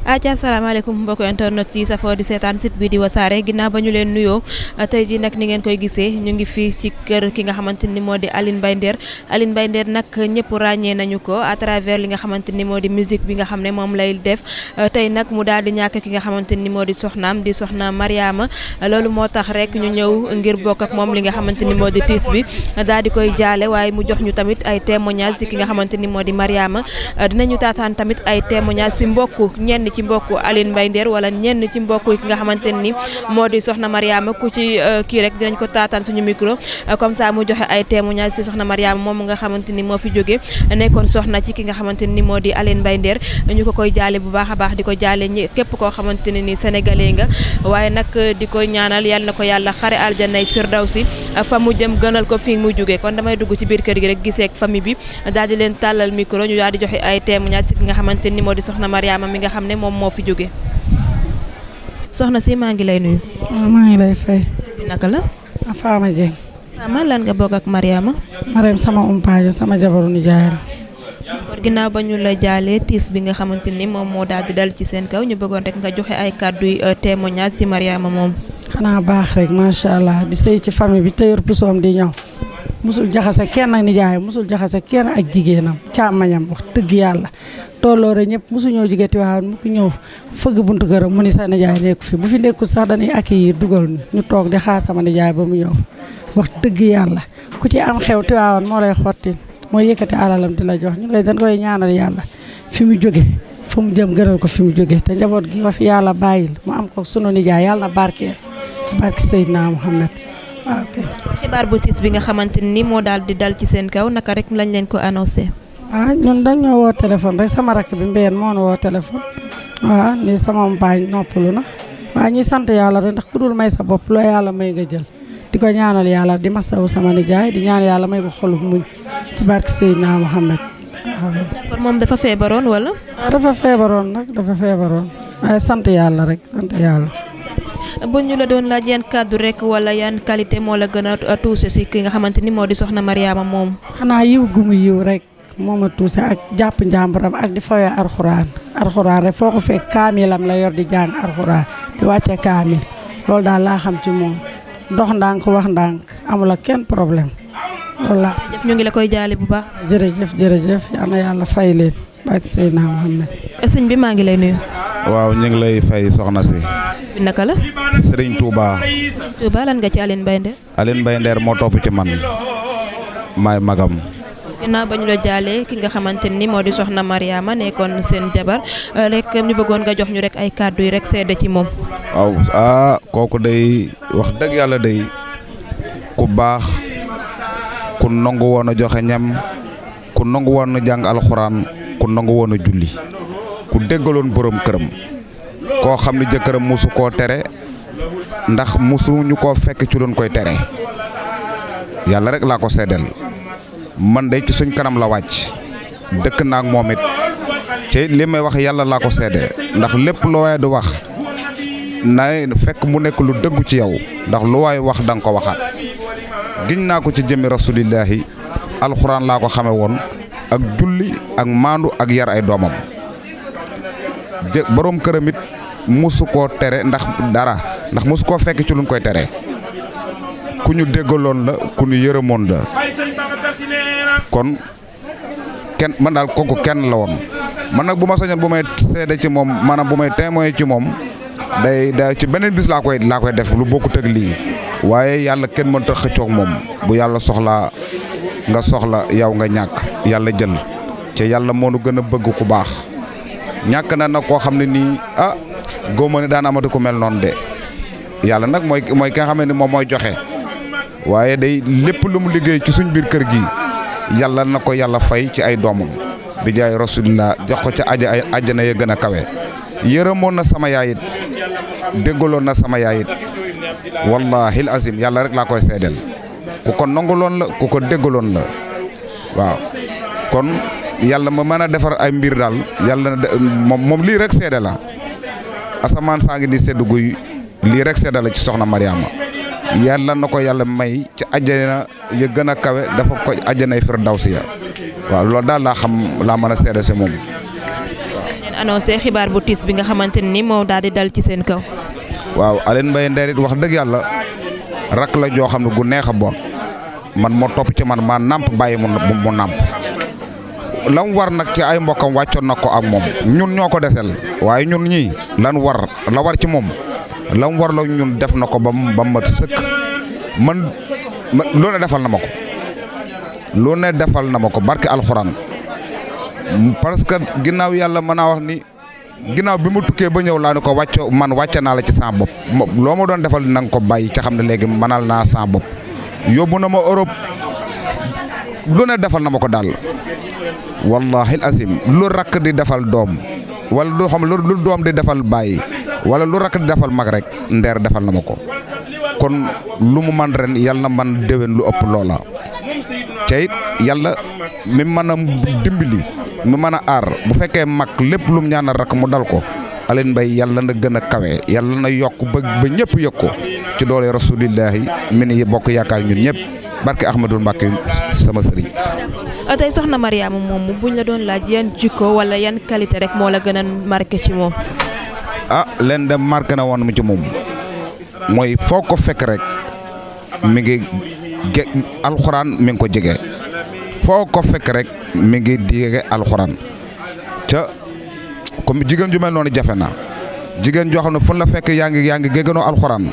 Asalaamaaleykum mbokk internet yi safoo di seetaan site bi di wasaare ginnaaw ba ñu leen nuyoo tey ji nag ni ngeen koy gisee ñu ngi fii ci kër ki nga xamante ni moo di Aline Mbaye Nder Aline Mbaye Nder nag ñëpp ràññee nañu ko à travers li nga xamante ni moo di musique bi nga xam ne moom lay def tey nag mu daal di ñàkk ki nga xamante ni moo di soxnaam di soxna Mariama loolu moo tax rek ñu ñëw ngir bokk ak moom li nga xamante ni moo di tiis bi daal di koy jaale waaye mu jox ñu tamit ay témoignages ci ki nga xamante ni moo di Mariama dinañu taataan tamit ay témoignages ci mbokku ñenn ci mbokku Aline Mbaye Nder wala ñenn ci mbokku ki nga xamante ni moo di soxna Mariama ku ci kii rek dinañ ko taataan suñu micro comme ça mu joxe ay témoignages ci soxna Mariama moom nga xamante ni moo fi jóge nekkoon soxna ci ki nga xamante ni moo di Aline Mbaye Nder ñu ko koy jaale bu baax a baax di ko jaale képp koo xamante ne ni sénégalais nga waaye nag di ko ñaanal yàlla na ko yàlla xare aljanay firdawsi fa mu jëm gënal ko fi mu jóge kon damay dugg ci biir kër gi rek gisee ak famille bi daal di leen tàllal micro ñu daal di joxe ay témoignages ci ki nga xamante ni moo di soxna Mariama mi nga xam ne moom moo fi jóge soxna si maa ngi lay nuyu. maa ngi lay fay. naka la. Fama Dieng. Fama lan nga bokk ak Mariama. Mariam sama umpaañ sama jabaru nijaay la. kon ginnaaw ba ñu la jaalee tiis bi nga xamante ni moom moo daal di dal ci seen kaw ñu bëggoon rek nga joxe ay kàddu témoignage ci Mariama moom. xanaa baax rek macha allah di sëy ci famille bi tëyër pusoom di ñëw musul jaxase kenn ak nijaay musul jaxase kenn ak jigéenam càmmañam wax dëgg yàlla tolloore ñëpp musu ñëw jigéeti waaw mu ko ñëw fëgg buntu këram mu ni sa nijaay nekku fi bu fi nekkul sax dañuy accueillir dugal ñu toog di xaar sama nijaay ba mu ñëw wax dëgg yàlla ku ci am xew Tiwaawan moo lay xotti moo yëkkati alalam di la jox ñu ngi dañ koy ñaanal yàlla fi mu jóge fu mu jëm gënal ko fi mu jóge te njaboot gi nga fi yàlla bàyyil mu am ko sunu nijaay yàlla na barkeel ci barke Seydina Muhammad waaw kay. xibaar bu tiis bi nga xamante ni moo daal di dal ci seen kaw naka rek lañ leen ko annoncé. ñun dañoo woo téléphone rek sama rakk bi mbéyeen moo nu woo téléphone waaw ni sama mbaañ noppalu na waaw ñuy sant yàlla rek ndax ku dul may sa bopp loo yàlla may nga jël di ko ñaanal yàlla di masawu sama nijaay di ñaan yàlla may ko xolub muñ ci barke Seydina Muhammad waaw. kon moom dafa feebaroon wala. dafa feebaroon nag dafa feebaroon waaye sant yàlla rek sant yàlla. bu ñu la doon laaj yan kàddu rek wala yan qualité moo la gën a touché si ki nga xamante ni moo di soxna Mariama moom. xanaa yiw gu mu yiw rek moo ma touché ak jàpp njàmburam ak di fawee arxuraan rek foo ko fekk kaamilam la yor di jàng arxuraan di wàcce kaamil loolu daal laa xam ci moom dox ndànk wax ndànk amul ak kenn problème loolu laa. jërëjëf ñu ngi la koy jaale bu baax. jërëjëf yal na yàlla fay leen barke Seydina Muhammad. sëñ bi maa ngi lay nuyu. waaw ñu ngi lay fay soxna si. bi naka la. Serigne Touba. Touba lan nga ci Aline Mbaye Nder. Aline Mbaye Nder moo topp ci man maay magam. ginnaaw ba ñu la jaalee ki nga xamante ni moo di soxna Mariama nekkoon seen jabar rek ñu bëggoon nga jox ñu rek ay kàddu yi rek seede ci moom. waaw kooku day wax dëgg yàlla day ku baax ku nangu woon a joxe ñam ku nangu woon a jàng alxuraan ku nangu woon a julli ku déggaloon borom këram koo xam ne jëkkëram musu koo tere ndax musuñu koo fekk ci doon koy tere yàlla rek laa ko seddal man de ci suñ kanam la wàcc dëkk naa ak moom it ci li may wax yàlla laa ko sedde ndax lépp lu waaye du wax na fekk mu nekk lu dëggu ci yow ndax lu waay wax da nga ko waxaat giñ naa ko ci jëmmi rasulillahi alxuraan laa ko xame woon ak julli ak maandu ak yar ay doomam borom këram it musu koo tere ndax dara ndax musu koo fekk ci luñ koy tere ku ñu déggaloon la ku ñu yërëmoon la kon kenn man daal kooku kenn la woon man nag bu ma sañoon bu may seede ci moom maanaam bu may témoin ci moom day ci beneen bis laa koy def lu bokkut ak lii waaye yàlla kenn mënta xëccoog moom bu yàlla soxlaa nga soxla yow nga ñàkk yàlla jël ci yàlla moo nu gën a bëgg ku baax ñàkk na nag koo xam ne nii góoma ne daan amati ku mel noonu de yàlla nag mooy ki nga xam ne moom mooy joxe waaye day lépp lu mu liggéey ci suñ biir kër gi yàlla na ko yàlla fay ci ay doomam bi jaay rasulillah jox ko ca àjjana ya gën a kawe yërëmoon na sama yaayit déggaloon na sama yaayit wallahi azim yàlla rek laa koy seedeel ku ko nanguloon la ku ko déggaloon la waaw kon yàlla ma mën a defar ay mbir daal yàlla moom lii rek seede la asamaan saa ngi di seddu guy lii rek seede la ci soxna Mariama yàlla na ko yàlla may ci àjjana ya gën a kawe dafa ko àjjanay firdawsi ya waaw loolu daal laa xam laa mën a seede si moom. annoncé xibaar bu tiis bi nga xamante ni moo daal di dal ci seen kaw. waaw Aline Mbaye Nder it wax dëgg yàlla rak la joo xam ne gu neex a boot man moo topp ci man maa nàmp bàyyi mu nàmp la mu war nag ci ay mbokkam wàccoon na ko ak moom ñun ñoo ko desel waaye ñun ñii la war ci moom la mu war la ñun def na ko ba mat sëkk man lu ne defal na ma ko barke alxuraan parce que ginnaaw yàlla mën naa wax ni ginnaaw bi mu tukkee ba ñëw laa ne ko wàcce naa la ci sa bopp loo ma doon defal na nga ko bàyyi ca xam ne léegi mënal naa sa bopp yóbbu na ma Europe lu ne defal na ma ko daal wallahi azim lu rakk di defal doom wala lu xam lu doom di defal bàyyi wala lu rakk di defal mag rek Nder defal na ma ko kon lu mu man ren yàlla na man déwén lu ëpp loola ca it yàlla mi mën a dimbali mi mën a aar bu fekkee mag lépp lu mu ñaanal rakk mu dal ko Aline Mbaye yàlla na gën a kawe yàlla na yokk ba ñëpp yëg ko ci doole rasulillahi mi ni bokk yaakaar ñun ñëpp barke Ahmadou Mbacké sama sëriñ. tey soxna Mariama moom buñ la doon laaj yan jikko wala yan qualité rek moo la gën a marqué ci moom. leen dem marqué na woon mu ci moom mooy foo ko fekk rek mi ngi alxuraan mi ngi ko jege foo ko fekk rek mi ngi jege alxuraan ca comme jigéen ju mel noonu jafe na jigéen joo xam ne fu la fekk yaa ngi géegénoo alxuraan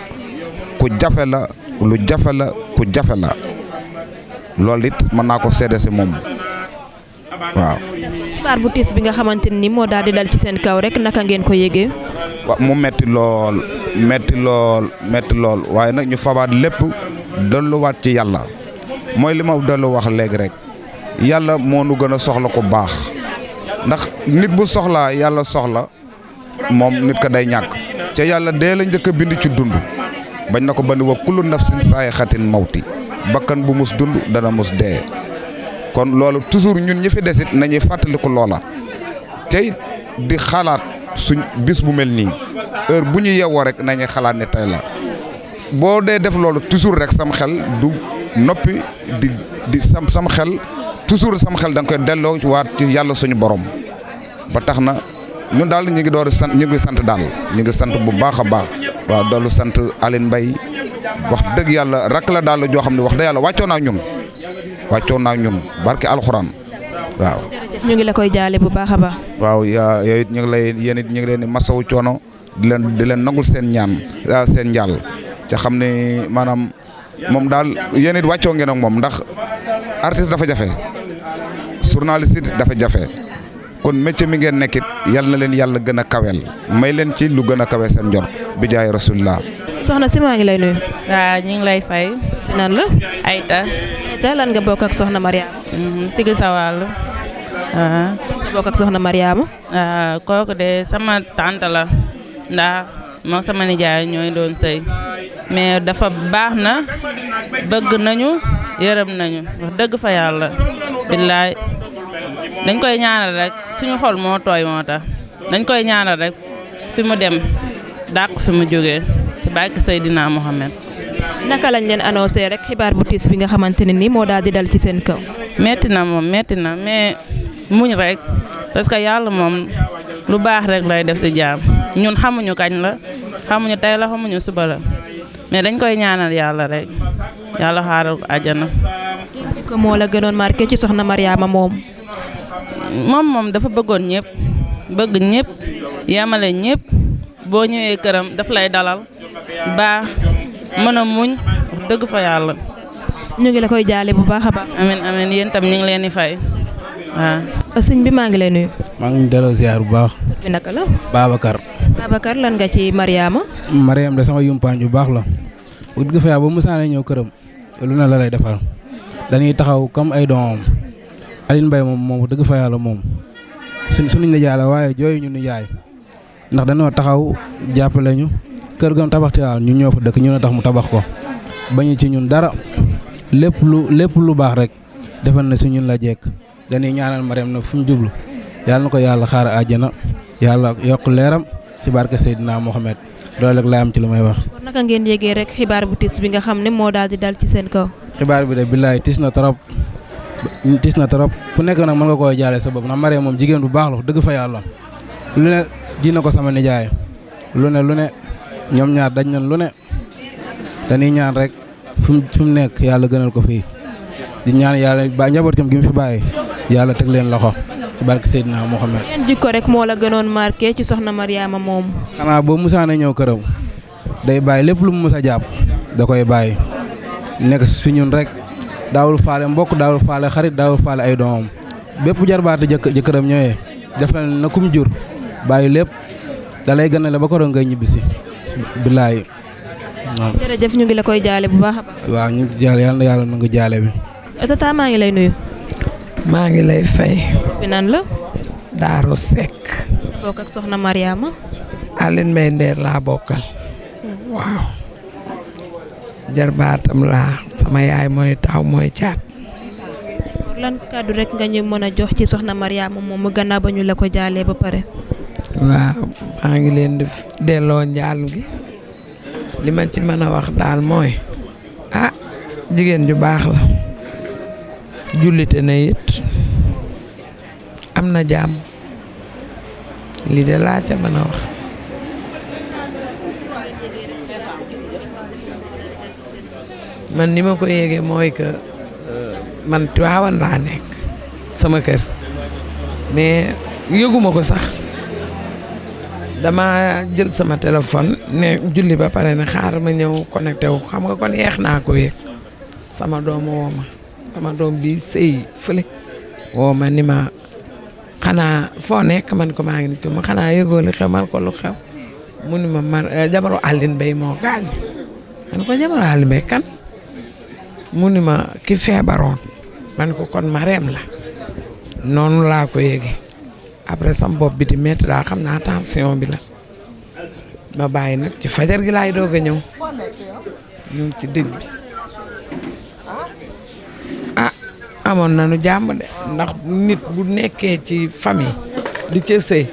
ku jafe la lu jafe la ku jafe la loolu it mën naa ko seede si moom waaw. xibaar bu tiis bi nga xamante ni moo daal di dal ci seen kaw rek naka ngeen ko yëgee. waaw mu metti lool waaye nag ñu fabaat lépp delluwaat ci yàlla mooy li ma dellu wax léegi rek yàlla moo nu gën a soxla ko baax ndax nit bu soxlaa yàlla soxla moom nit ka day ñàkk ca yàlla dee la njëkk a bind ci dund bañ na ko bandi wa kullu nafsin saayixatin mawti bakkan bu mus dund dana mus dee kon loolu toujours ñun ñi fi desit nañuy fàttaliku loola tey di xalaat suñ bis bu mel nii heure bu ñu yewoo rek nañuy xalaat ne tey la boo dee def loolu toujours rek sam xel du noppi di sam xel toujours sam xel da nga koy delloo waat ci yàlla suñu borom ba tax na ñun daal ñu ngi door sant ñu ngi sant daal ñu ngi sant bu baax a baax waaw doolu sant Aline Mbaye wax dëgg yàlla rakk la daal joo xam ne wax dëgg yàlla wàccoo naa ñun barke alxuraan waaw. ñu ngi la koy jaale bu baax a baax. waaw yooyu it ñu ngi lay yéen it ñu ngi leen di masawu coono di leen nangul seen ñaan seen njaal ca xam ne maanaam moom daal yéen it wàccoo ngeen ak moom ndax artiste dafa jafe journaliste it dafa jafe kon métier mi ngeen nekkit yal na leen yàlla gën a kaweel may leen ci lu gën a kawe seen njort bi jaay rasulillah. soxna si maa ngi lay nuyu. waaw ñu ngi lay fay. nan la. Ayta. lan nga bokk ak soxna Mariama. Sigi sa wàll. nga bokk ak soxna Mariama. kooku de sama tante la ndax moom sama nijaay ñooy doon sëy mais dafa baax na bëgg nañu yërëm nañu wax dëgg fa yàlla billaay dañ koy ñaanal rek suñu xol moo tooy moo tax dañ koy ñaanal rek fi mu dem dàq fi mu jógee ci barke Seydina Mohamed. naka lañ leen annoncé rek xibaar bu tiis bi nga xamante ne ni moo daal di dal ci seen kaw. metti na moom metti na mais muñ rek parce que yàlla moom lu baax rek lay def ci jaam ñun xamuñu kañ la xamuñu tey la xamuñu suba la mais dañ koy ñaanal yàlla rek yàlla xaaral ko àjjana. ko moo la gënoon marqué ci soxna Mariama moom. moom dafa bëggoon ñëpp bëgg ñëpp yamale ñëpp boo ñëwee këram daf lay dalal baax mën a muñ wax dëgg fa yàlla. ñu ngi la koy jaale bu baax a baax. amiin yéen tam ñu ngi leen di fay waaw. sëñ bi maa ngi lay nuyu. maa ngi delloo ziar bu baax. bi naka la. Babacar lan nga ci Mariama. Mariam de sama yumpaañ bu baax la. bu dëgg fa yàlla ba musaane ñëw këram lu ne la lay defal dañuy taxaw comme ay doomam Aline Mbaye moom dëgg fa yàlla moom suñu nijaay la waaye jooyu ñu nijaay ndax dañoo taxaw jàppale ñu kër gam tabax Tiwaawan ñu ñoo fa dëkk ñu ne tax mu tabax ko bañu ci ñun dara lépp lu baax rek defal na si ñun la jekk dañuy ñaanal Mariam na fu mu jublu yàlla na ko yàlla xaar àjjana yàlla yokk leeram ci barke Seydina Mohamed loolu rek laa am ci lu may wax. kon naka ngeen yégee rek xibaar bu tiis bi nga xam ne moo daal di dal ci seen kaw. xibaar bi de billaay tiis na trop ku nekk nag mën nga koo jaale sa bopp ndax Mariam moom jigéen bu baax la dëgg fa yàlla lu ne dina ko sama nijaay lu ne ñoom ñaar dañ nañ lu ne dañuy ñaan rek fu mu nekk yàlla gënal ko fii di ñaan yàlla ba njabootam gi mu fi bàyyi yàlla teg leen loxo ci barke Seydina Mohamed. yan jikko rek moo la gënoon marqué ci soxna Mariama moom. xanaa boo musaana ñëw këram day bàyyi lépp lu mu mus a jàpp da koy bàyyi nekk si ñun rek daawul faale mbokk daawul faale xarit daawul faale ay doomam bépp jarbaate jëkkëram ñëwee def na kum jur bàyyi lépp da lay gënale ba ko doon ngay ñibbisi billaahi. jërëjëf ñu ngi la koy jaale bu baax a baax. waaw ñu ngi jaale yàlla na yàlla nangu jaale bi. tata maa ngi lay nuyu. maa ngi lay fay. bi nan la. Daaru Seck. bokk ak soxna Mariama. Aline Mbaye Nder laa bokkal. waaw. jarbaatam laa sama yaay mooy taw mooy caat. lan kàddu rek nga ñu mën a jox ci soxna Mariama moom mu gannaaw ba ñu la ko jaalee ba pare. waaw maa ngi leen di delloo njaal gi li ma ci mën a wax daal mooy jigéen ju baax la jullite na it am na jàmm lii de laa ca mën a wax. man ni ma ko yéegee mooy que man Tiwaawan laa nekk sama kër mais yëguma ko sax dama jël sama téléphone ne julli ba pare ne xaaral ma ñëw connecté wu xam nga kon yeex naa ko yëg sama doom woo ma sama doom bi sëy fële woo ma ni ma xanaa foo nekk man ko maa ngi ni ko ma xanaa yëgoo li xew man ko lu xew mu ni ma jabaru Aline Mbaye moo gaañ man ko jabaru Aline Mbaye kan mu ni ma ki feebaroon man ko kon Marème la noonu laa ko yéege après sam bopp bi di métti daa xam naa tension bi la ma bàyyi nag ci fajar gi laay doog a ñëw ci dëj bi amoon nañu jàmm de ndax nit bu nekkee ci famille di ca sëy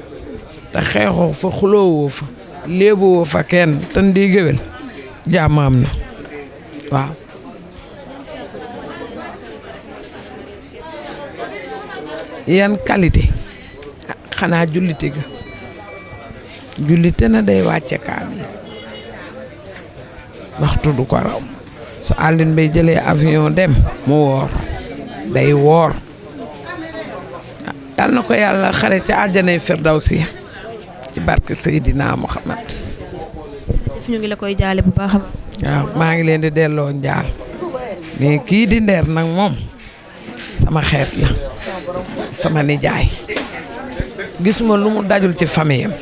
te xeexoo fa xuloowoo fa léeboo fa kenn te ndi géwél jàmm am na waaw. yan qualité xanaa jullite ga jullite na day wàcce kaamil waxtu du ko raw su Aline Mbaye jëlee avion dem mu woor day woor yal na ko yàlla xare ca àjjanay firdawsi ci barke Seydina Muhammad. ñu ngi la koy jaale bu baax a baax. waaw maa ngi leen di delloo njaal mais kii di Nder nag moom sama xeet la sama nijaay gisuma lu mu dajul ci famille am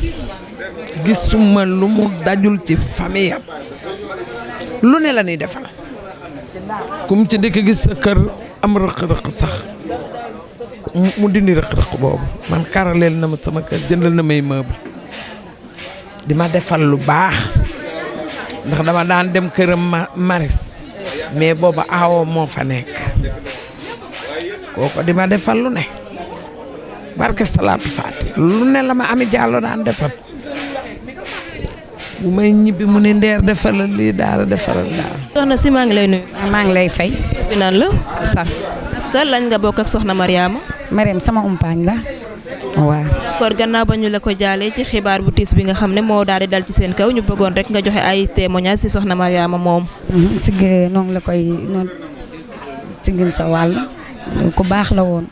gisuma lu mu dajul ci famille am lu ne la ñuy defal kum ci dëkk gis sa kër am rëq-rëq sax mu dindi rëq-rëq boobu man karaleel na ma sama kër jëndal na may meuble di ma defal lu baax ndax dama daan dem këram maris mais booba aawoo moo fa nekk kooko di ma defal lu ne barke salaatu faati lu ne la ma ami jàllo daan defal bu may ñibbi mu ne Nder defalal lii daara defalal daara. soxna si maa ngi lay nuyu. maa ngi lay fay. bi naan la. sax sa lañ nga bokk ak soxna Mariama. Marème sama umpaañ la waaw. d'accord gannaaw ba ñu la ko jaalee ci xibaar bu tiis bi nga xam ne moo daal di dal ci seen kaw ñu bëggoon rek nga joxe ay témoignage ci soxna Mariama moom. sigg noonu la koy noonu siggin sa wàll ku baax la woon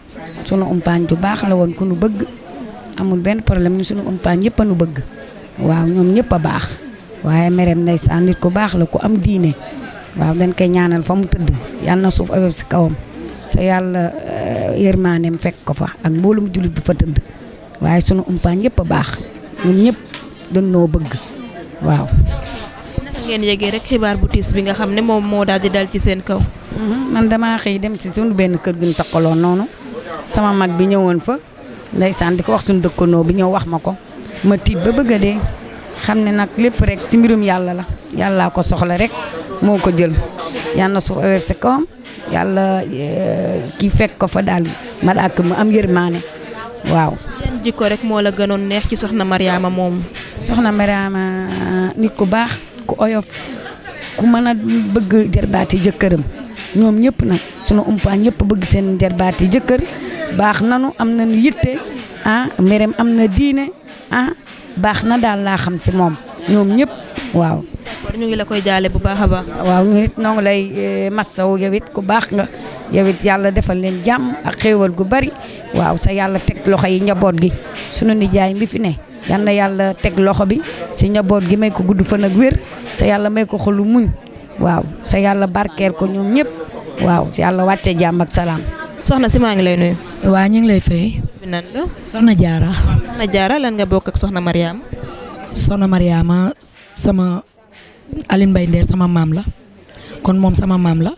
sunu umpaañ ju baax la woon ku nu bëgg amul benn problème ñu sunu umpaañ yëpp a nu bëgg waaw ñoom ñëpp a baax waaye Marème ndeysaan nit ku baax la ku am diine waaw dañ koy ñaanal fa mu tëdd yàlla na suuf aweb si kawam sa yàlla yërmaaneem fekk ko fa ak mboolum jullit bi fa tëdd waaye sunu umpaañ yëpp a baax ñun ñëpp dañ noo bëgg waaw. naka ngeen yëgee rek xibaar bu tiis bi nga xam ne moom moo daal di dal ci seen kaw. man damaa xëy dem ci sunu benn kër gi ñu takkaloon noonu sama mag bi ñëwoon fa ndeysaan di ko wax suñu dëkkandoo bi ñëw wax ma ko ma tiit ba bëgg a dee xam ne nag lépp rek ci mbirum yàlla la yàllaa ko soxla rek moo ko jël yàlla na suuf aweb si kawam yàlla kii fekk ko fa daal malaaka mu am yërmaane waaw. yan jikko rek moo la gënoon neex ci soxna Mariama moom. soxna Mariama nit ku baax ku oyof ku mën a bëgg jarbaati jëkkëram ñoom ñëpp nag sunu umpaañ yëpp bëgg seen jarbaati jëkkër baax nanu am nañu yitte Marème am na diine baax na daal laa xam si moom ñoom ñëpp waaw. ñu ngi la koy jaale bu baax a baax. waaw ñu nit noo ngi lay massaw yow it ku baax nga yow it yàlla defal leen jàmm ak xéewal gu bari waaw sa yàlla teg loxo yi njaboot gi sunu nijaay bi fi ne yal na yàlla teg loxo bi si njaboot gi may ko gudd fan ak wér sa yàlla may ko xolu muñ waaw sa yàlla barkeel ko ñoom ñëpp waaw sa yàlla wàcce jàmm ak salaam. soxna si maa ngi lay nuyu. waa ñu ngi lay fay. nan la. soxna Diarra. soxna Diarra lan nga bokk ak soxna Mariama. soxna Mariama sama Aline Mbaye Nder sama maam la kon moom sama maam la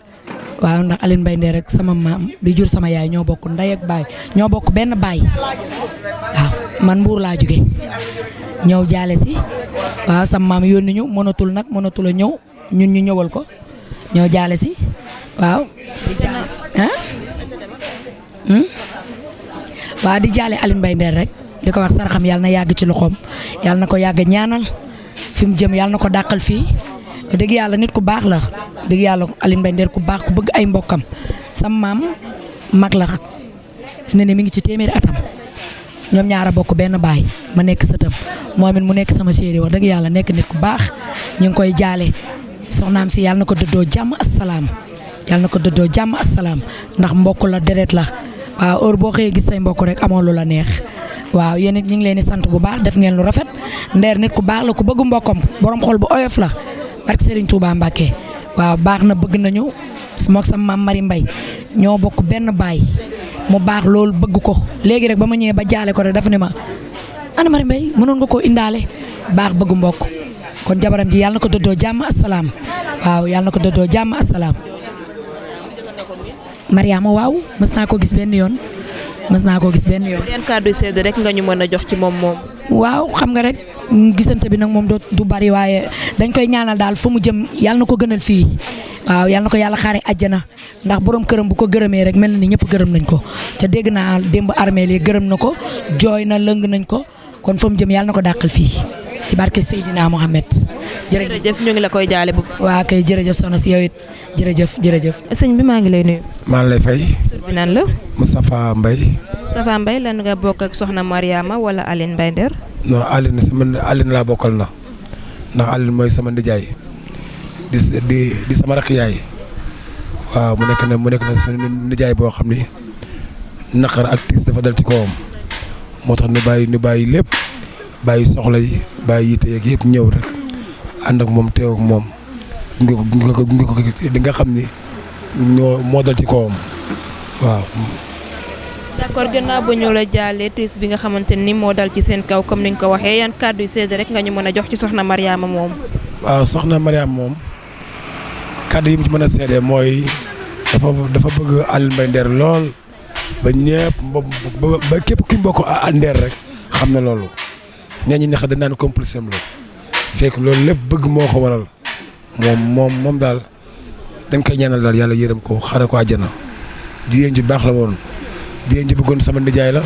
waaw ndax Aline Mbaye Nder rek sama maam bi jur sama yaay ñoo bokk ndey ak baay ñoo bokk benn baay waaw man Mbuur laa jóge ñëw jaale si waaw sama maam yónni ñu mënatul a ñëw ñun ñu ñëwal ko ñëw jaale si waaw. waaw di jaale Aline Mbaye Nder rek di ko wax saraxam yàlla na yàgg ci loxoom yàlla na ko yàgg ñaanal fi mu jëm yàlla na ko dàqal fii dëgg yàlla nit ku baax la dëgg yàlla Aline Mbaye Nder ku baax ku bëgg ay mbokkam sama maam mag la fi ne mi ngi ci téeméeri atam ñoom ñaara bokk benn baay ma nekk sëtam moom it mu nekk sama chéri wax dëgg yàlla nekk nit ku baax ñu ngi koy jaale soxnaam si yàlla na ko dëddoo jàmm asalaam yàlla na ko dëddoo jàmm asalaam ndax mbokk la deret la waaw heure boo xëyee gis say mbokk rek amoo lu la neex waaw yéen it ñu ngi leen di sant bu baax def ngeen lu rafet Nder nit ku baax la ku bëgg mbokkam borom xol bu oyof la barke Serigne Touba Mbacké waaw baax na bëgg nañu mook sama maam Mari Mbay ñoo bokk benn baay mu baax loolu bëgg ko léegi rek ba ma ñëwee ba jaale ko rek dafa ne ma ana Mari Mbay mënoon nga koo indaale baax bëgg mbokk kon jabaram ji yàlla na ko dëddoo jàmm asalaam waaw yàlla na ko dëddoo jàmm asalaam. Mariama waaw mës naa ko gis benn yoon. yan kàddu sedd rek nga ñu mën a jox ci moom. waaw xam nga rek gisante bi nag moom du bari waaye dañ koy ñaanal daal fu mu jëm yàlla na ko gënal fii waaw yàlla na ko yàlla xaare àjjana ndax borom këram bu ko gërëmee rek mel na ni ñëpp gërëm nañ ko ca dégg naa démb armée li gërëm na ko jooy na lëng nañ ko kon fu mu jëm yàlla na ko dàqal fii ci barke Seydina Mohamed. jërëjëf ñu ngi la koy jaale bu. waa kay jërëjëf soxna si yow it jërëjëf. sëñ bi maa ngi lay nuyu. maa ngi lay fay. tur bi nan la. Moustapha Mbaye. Moustapha Mbaye lan nga bokk ak soxna Mariama wala Aline Mbaye Nder. non Aline laa bokkal na ndax Aline mooy sama nijaay di sama rakk yaay waaw mu nekk na suñu nijaay boo xam ni naqar ak tiis dafa dal ci kawam moo tax ñu bàyyi lépp bàyyi soxla yi bàyyi yitte yeeg yëpp ñëw rek ànd ak moom teew ak moom di nga xam ni moo dal ci kawam waaw. d'accord gannaaw ba ñu la jàllee tiis bi nga xamante ni moo dal ci seen kaw comme ni nga ko waxee yan kàddu yu sedd rek nga ñu mën a jox ci soxna Mariama moom. waaw soxna Mariama moom kàddu yi mu ci mën a seede mooy dafa bëgg Aline Mbaye Nder lool ba ñëpp ba képp ki mbokk Nder rek xam na loolu ñooñu ne dañ naan complice am la fekk loolu lépp bëgg moo ko waral moom daal dañ koy ñaanal daal yàlla yërëm ko xare ko àjjana jigéen ji baax la woon. jigéen ji bëggoon sama nijaay la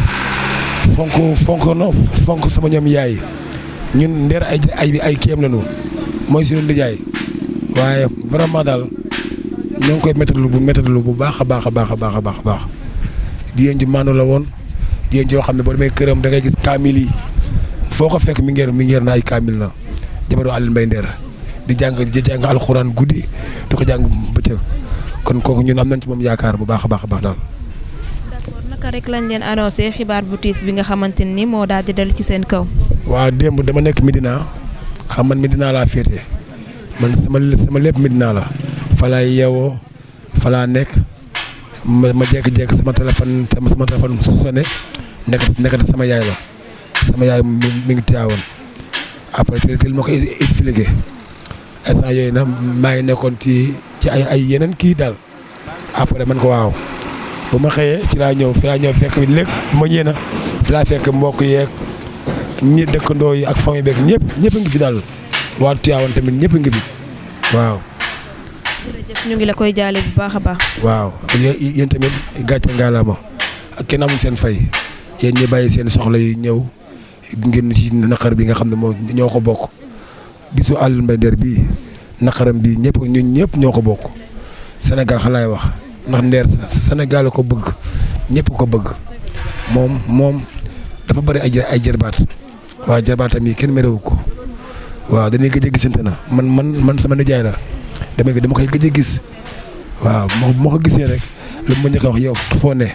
fonk sama ñoom yaay ñun Nder ay kiyam la ñu mooy suñu nijaay waaye vraiment daal ñoo ngi koy méttalu bu baax a baax jigéen ji maanu la woon jigéen ji yoo xam ne boo demee këram da ngay gis kaamil yi foo ko fekk mi ngeer na ay kaamil na jabaru Aline Mbaye Nder di jàng alxuraan guddi di ko jàng bëccëg kon kooku ñun am nañ ci moom yaakaar bu baax a baax daal. naka rek lañ leen annoncé xibaar bu tiis bi nga xamante ni moo daal di dal ci seen kaw. waaw démb dama nekk Medina xam man Medina laa féete man sama lépp Medina la fa laay yeewoo fa laa nekk ma jékki-jékki sama téléphone su sonné nekk sama yaay la sama yaay mi ngi teewoon après teel ma ko expliqué instant yooyu nag maa ngi nekkoon ci ay yeneen kii daal après man ko waaw. bu ma xëyee fi laa ñëw fekk léegi bu ma ñëwee na fi laa fekk mbokk yeeg ñi dëkkandoo yi ak famille beeg ñëpp a ngi fi daal waa Tivaouane tamit ñëpp a ngi fi waaw. jërëjëf ñu ngi la koy jaale bu baax a baax. waaw yéen tamit gàcce ngalaama ak kenn amul seen fay yéen ñi bàyyi seen soxla yi ñëw ngeen ci naqar bi nga xam ne moom ñoo ko bokk bisu Aline Mbaye Nder bii naqaram bii ñun ñëpp ñoo ko bokk Sénégal xalaay wax. ndax Nder Sénégal ko bëgg ñëpp ko bëgg moom dafa bëri ay jërbaat waaw jarbaatam yi kenn merewu ko waaw dañuy gëj a gisante na man sama nijaay la dama koy gëj a gis waaw moo ko gisee rek lu ma njëkk a wax yow foo ne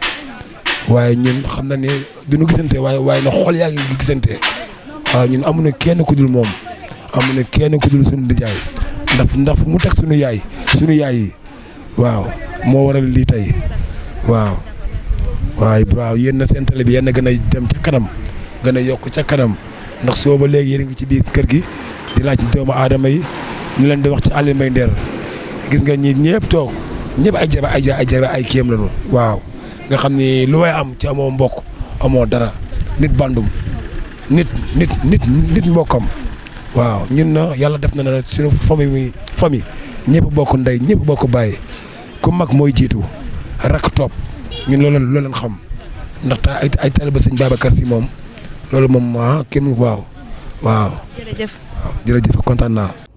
waaye ñun xam na ne duñu gisante waaye na xol yaa ngi gisante waaw ñun amuñu kenn ku dul moom amuñu kenn ku dul suñu nijaay ndax fu mu teg suñu yaay yi waaw moo waral lii tey waaw yéen na seen télé bi yéen a gën a dem ca kanam gën a yokk ca kanam ndax soo ba léegi yéen a ngi ci biir kër gi di laaj doomu aadama yi ñu leen di wax ci Aline Mbaye Nder gis nga ñi ñëpp toog ñëpp ay kéem lañu waaw nga xam ni lu way am ci amoo mbokk amoo dara nit bandum nit mbokkam waaw ñun na yàlla def na ne suñu famille ñëpp bokk ndey ñëpp bokk bàyyi ku mag mooy jiitu rakk topp ñun loolu leen xam ndax ay taalibe Sëñ Babacar Si moom loolu moom kenn waaw jërëjëf kontaan naa